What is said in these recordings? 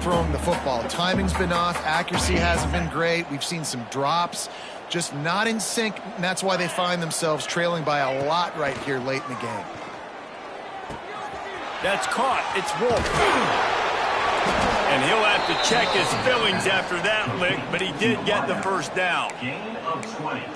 throwing the football. Timing's been off. Accuracy hasn't been great. We've seen some drops. Just not in sync, and that's why they find themselves trailing by a lot right here late in the game. That's caught. It's Wolf. And he'll have to check his fillings after that lick, but he did get the first down.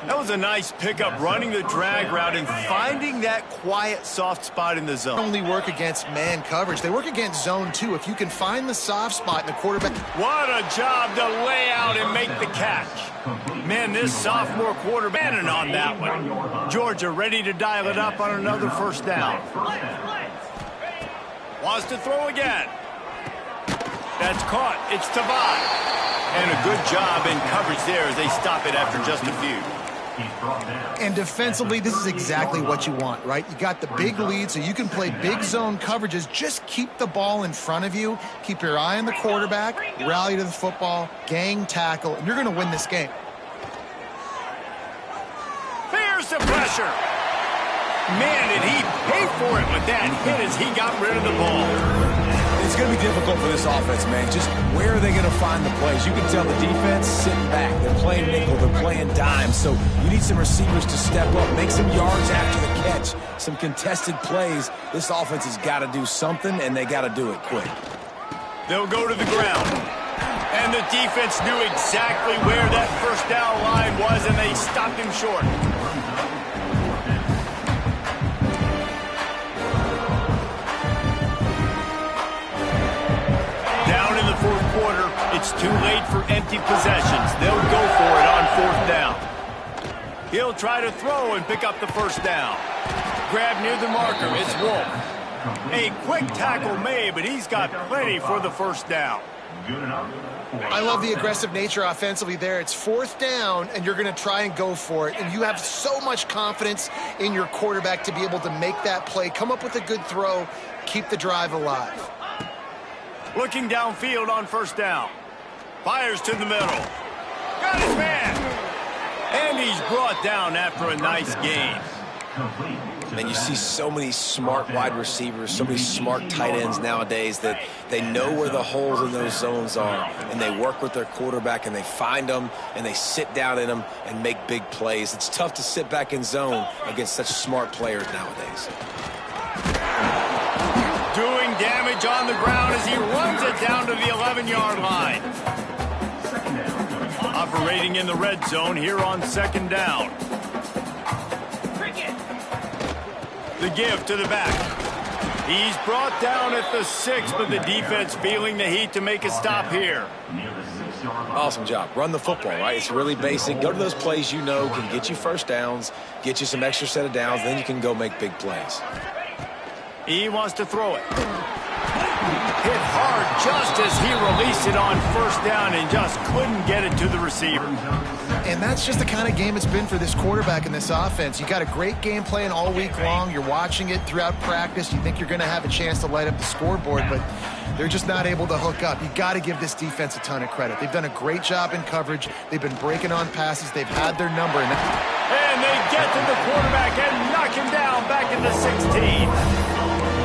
That was a nice pickup, running the drag route and finding that quiet, soft spot in the zone. They only work against man coverage. They work against zone too. If you can find the soft spot in the quarterback. What a job to lay out and make the catch. Man, this sophomore quarterback on that one. Georgia ready to dial it up on another first down. Wants to throw again. That's caught. It's Tavai. And a good job in coverage there as they stop it after just a few. And defensively, this is exactly what you want, right? You got the big lead, so you can play big zone coverages. Just keep the ball in front of you. Keep your eye on the quarterback. Rally to the football. Gang tackle. And you're going to win this game. There's the pressure. Man, did he pay for it with that hit as he got rid of the ball. It's going to be difficult for this offense, man. Just where are they going to find the plays? You can tell the defense sitting back. They're playing nickel. They're playing dime. So you need some receivers to step up, make some yards after the catch, some contested plays. This offense has got to do something, and they got to do it quick. They'll go to the ground. And the defense knew exactly where that first down line was, and they stopped him short. Fourth quarter, it's too late for empty possessions. They'll go for it on fourth down. He'll try to throw and pick up the first down. Grab near the marker. It's Wolf. A quick tackle made, but he's got plenty for the first down. I love the aggressive nature offensively there. It's fourth down, and you're going to try and go for it. And you have so much confidence in your quarterback to be able to make that play, come up with a good throw, keep the drive alive. Looking downfield on first down. Fires to the middle. Got his man. And he's brought down after a nice gain. And you see so many smart wide receivers, so many smart tight ends nowadays that they know where the holes in those zones are, and they work with their quarterback, and they find them, and they sit down in them and make big plays. It's tough to sit back in zone against such smart players nowadays. Doing damage on the ground as he runs it down to the 11-yard line. Operating in the red zone here on second down. The give to the back. He's brought down at the 6, but the defense feeling the heat to make a stop here. Awesome job. Run the football, right? It's really basic. Go to those plays you know can get you first downs, get you some extra set of downs, then you can go make big plays. He wants to throw it. Hit hard just as he released it on first down and just couldn't get it to the receiver. And that's just the kind of game it's been for this quarterback in this offense. You got a great game plan all week long. You're watching it throughout practice. You think you're going to have a chance to light up the scoreboard, but they're just not able to hook up. You got to give this defense a ton of credit. They've done a great job in coverage. They've been breaking on passes. They've had their number. And they get to the quarterback and knock him down back in the 16.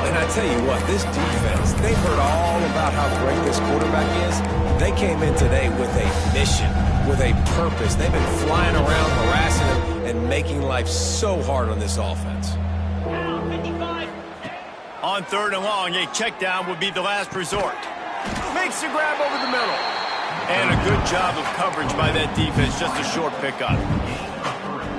And I tell you what, this defense, they've heard all about how great this quarterback is. They came in today with a mission, with a purpose. They've been flying around, harassing him, and making life so hard on this offense. On third and long, a check down would be the last resort. Makes the grab over the middle. And a good job of coverage by that defense, just a short pickup.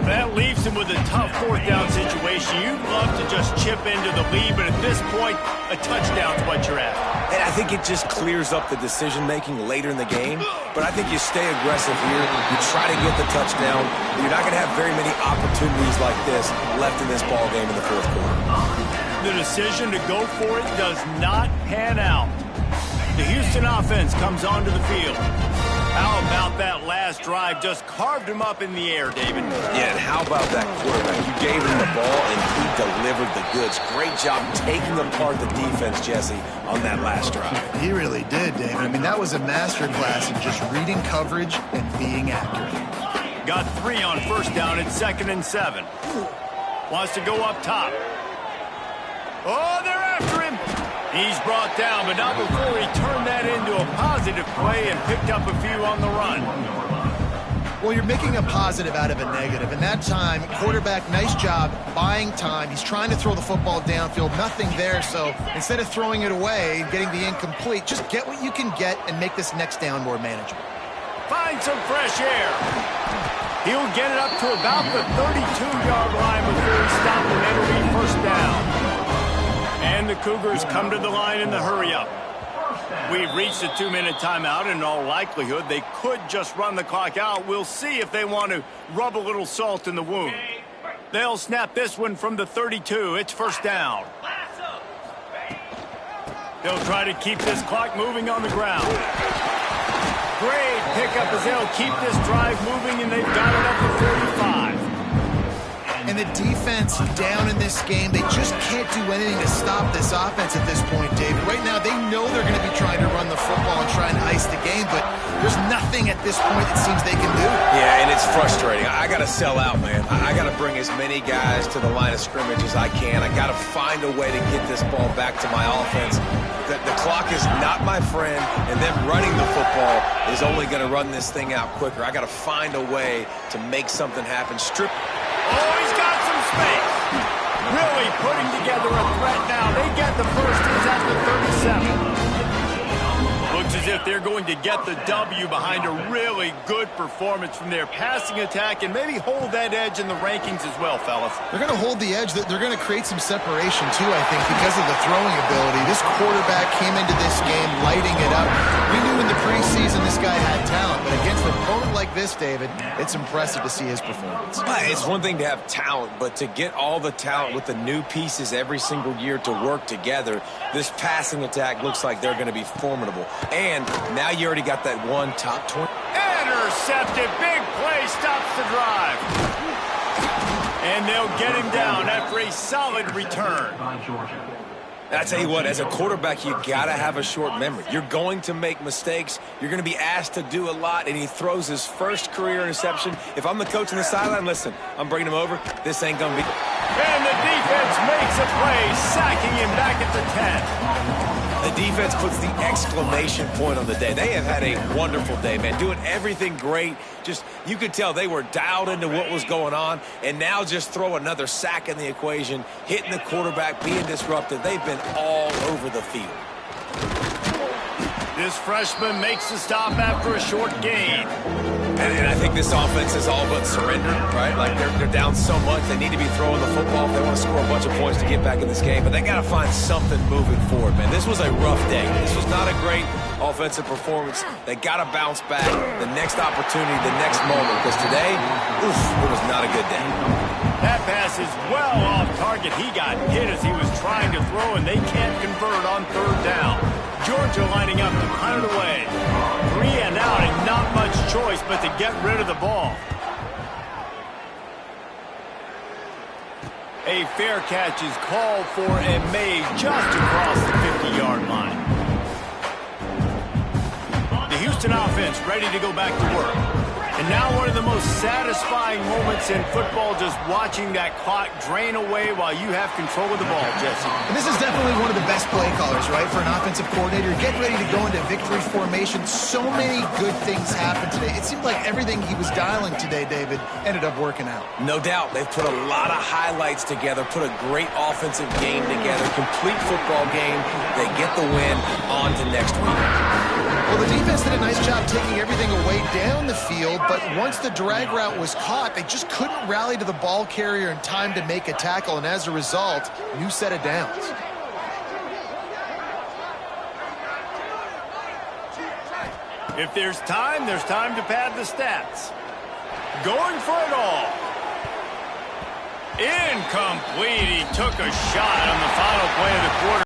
That leaves him with a tough fourth down situation. You'd love to just chip into the lead, but at this point, a touchdown's what you're at. And I think it just clears up the decision-making later in the game. But I think you stay aggressive here. You try to get the touchdown. You're not going to have very many opportunities like this left in this ball game in the fourth quarter. The decision to go for it does not pan out. The Houston offense comes onto the field. How about that last drive? Just carved him up in the air, David. Yeah, and how about that quarterback? You gave him the ball, and he delivered the goods. Great job taking apart the defense, Jesse, on that last drive. He really did, David. I mean, that was a masterclass in just reading coverage and being accurate. Got 3 on first down at 2nd and 7. Wants to go up top. Oh, they're after him. He's brought down, but not before he turned that into a positive positive play and picked up a few on the run. Well, you're making a positive out of a negative. And that time, quarterback, nice job buying time. He's trying to throw the football downfield. Nothing there. So instead of throwing it away and getting the incomplete, just get what you can get and make this next down more manageable. Find some fresh air. He'll get it up to about the 32-yard line before he stopped, and it'll be first down. And the Cougars come to the line in the hurry-up. We've reached a 2-minute timeout. In all likelihood, they could just run the clock out. We'll see if they want to rub a little salt in the wound. They'll snap this one from the 32. It's first down. They'll try to keep this clock moving on the ground. Great pickup as they'll keep this drive moving, and they've got it up to 45. And the defense down in this game, they just can't do anything to stop this offense at this point, David. Right now, they know they're going to be trying to run the football and try and ice the game, but there's nothing at this point it seems they can do. Yeah, and it's frustrating. I got to sell out, man. I got to bring as many guys to the line of scrimmage as I can. I got to find a way to get this ball back to my offense. The clock is not my friend, and them running the football is only going to run this thing out quicker. I got to find a way to make something happen. Oh, he's got some space. Really putting together a threat now. They get the first. He's at the 37. Looks as if they're going to get the W behind a really good performance from their passing attack and maybe hold that edge in the rankings as well, fellas. They're going to hold the edge. They're going to create some separation, too, I think, because of the throwing ability. This quarterback came into this game lighting it up. We knew in the preseason this guy had talent, but against an opponent like this, David, it's impressive to see his performance. It's one thing to have talent, but to get all the talent with the new pieces every single year to work together, this passing attack looks like they're going to be formidable. And now you already got that one top 20. Intercepted. Big play stops the drive. And they'll get him down after a solid return. I tell you what, as a quarterback, you got to have a short memory. You're going to make mistakes. You're going to be asked to do a lot, and he throws his first career interception. If I'm the coach on the sideline, listen, I'm bringing him over. This ain't going to be... And the defense makes a play, sacking him back at the 10. The defense puts the exclamation point on the day. They have had a wonderful day, man, doing everything great. Just, you could tell they were dialed into what was going on, and now just throw another sack in the equation, hitting the quarterback, being disruptive. They've been all over the field. This freshman makes the stop after a short gain. And I think this offense is all but surrendered, right? Like, they're down so much, they need to be throwing the football if they want to score a bunch of points to get back in this game. But they got to find something moving forward, man. This was a rough day. This was not a great offensive performance. They got to bounce back the next opportunity, the next moment, because today, it was not a good day. That pass is well off target. He got hit as he was trying to throw, and they can't convert on third down. Georgia lining up to punt it away. 3 and out, and not much choice but to get rid of the ball. A fair catch is called for and made just across the 50-yard line. The Houston offense ready to go back to work. And now one of the most satisfying moments in football, just watching that clock drain away while you have control of the ball, Jesse. And this is definitely one of the best play callers, right, for an offensive coordinator. Getting ready to go into victory formation. So many good things happened today. It seemed like everything he was dialing today, David, ended up working out. No doubt. They've put a lot of highlights together, put a great offensive game together, complete football game. They get the win. On to next week. Well, the defense did a nice job taking everything away down the field, but once the drag route was caught, they just couldn't rally to the ball carrier in time to make a tackle, and as a result, new set of downs. If there's time to pad the stats. Going for it all. Incomplete. He took a shot on the final play of the quarter.